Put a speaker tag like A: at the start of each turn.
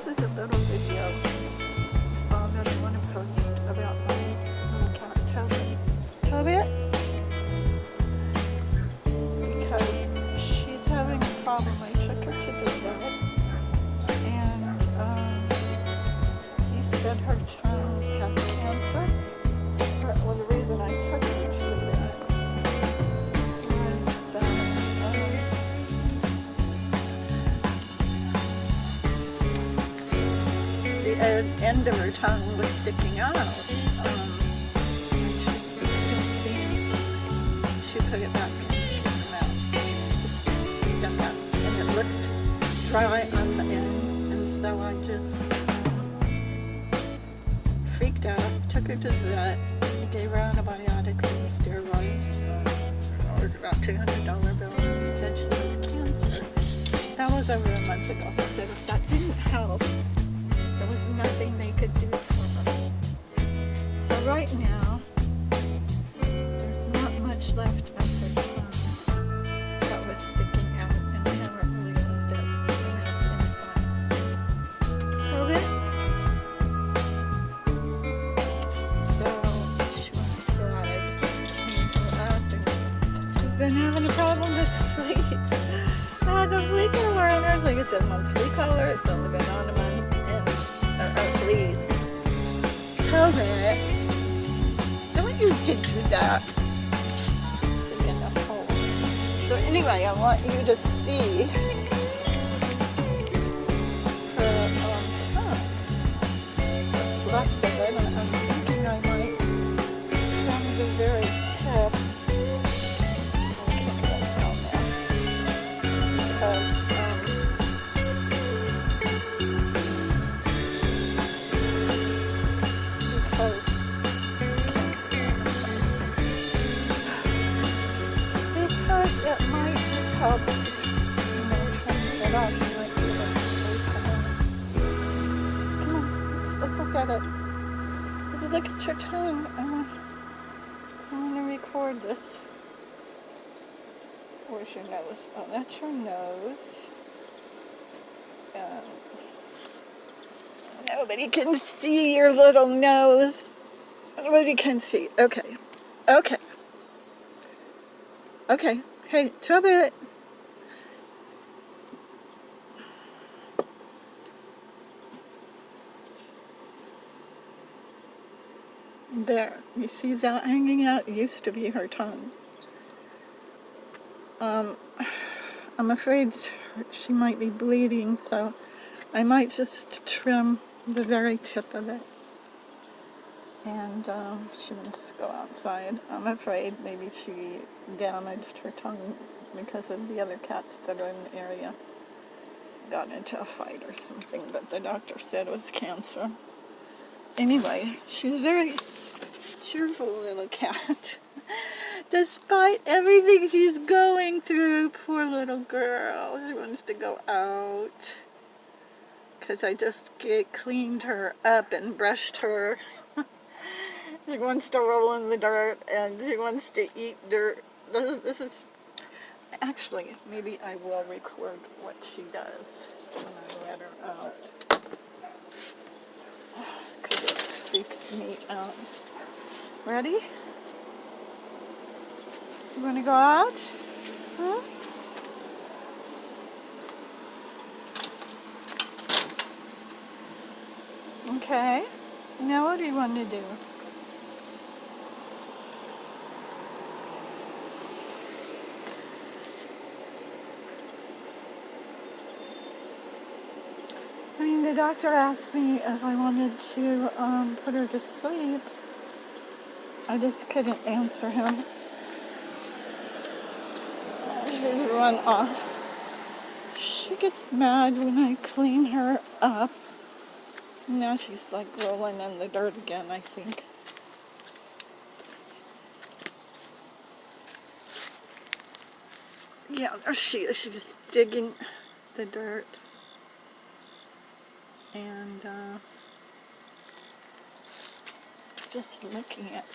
A: is a little video that I want to post about my little cat, Tobit. Tobit? Because she's having a problem. I took her to the vet, and he said her tongue had cancer. Well, the reason I took her to the vet was the end of her tongue was sticking out, and she couldn't seem to put it back into her mouth. Just stuck out, and it looked dry on the end, and so I just freaked out, took her to the vet, gave her antibiotics and steroids. It was about $200 bill, and he said she was cancer. That was over a month ago. He said if that didn't help, there was nothing they could do for her. So right now, there's not much left of her tongue that was sticking out, and I haven't really left it enough inside. Tobit? So she wants to go out. I just cleaned her up, and she's been having a problem with fleas. I had the flea collar on her. It's like a 7-month flea collar. It's only been on a month. Fleas. Tobit, don't you do that? In the hole. So anyway, I want you to see her tongue. What's left of it, and I'm thinking I might trim the very tip. I can't even tell now because it might just help, trying to get out. She might be able to sleep. Come on, let's look at it. Let's look at your tongue. I want to record this. Where's your nose? Oh, that's your nose. Nobody can see your little nose. Nobody can see. Okay. Okay. Okay. Hey, Tobit. There. You see that hanging out? It used to be her tongue. I'm afraid she might be bleeding, so I might just trim the very tip of it. And she wants to go outside. I'm afraid maybe she damaged her tongue because of the other cats that are in the area. Got into a fight or something, but the doctor said it was cancer. Anyway, she's a very cheerful little cat. Despite everything she's going through, poor little girl. She wants to go out. Because I just cleaned her up and brushed her. She wants to roll in the dirt, and she wants to eat dirt. This is actually, maybe I will record what she does when I let her out, because it freaks me out. Ready? You want to go out? Hmm? Okay. Now what do you want to do? I mean, the doctor asked me if I wanted to put her to sleep. I just couldn't answer him. She's run off. She gets mad when I clean her up. Now she's like rolling in the dirt again, I think. Yeah, there she is. She's just digging the dirt. And just looking at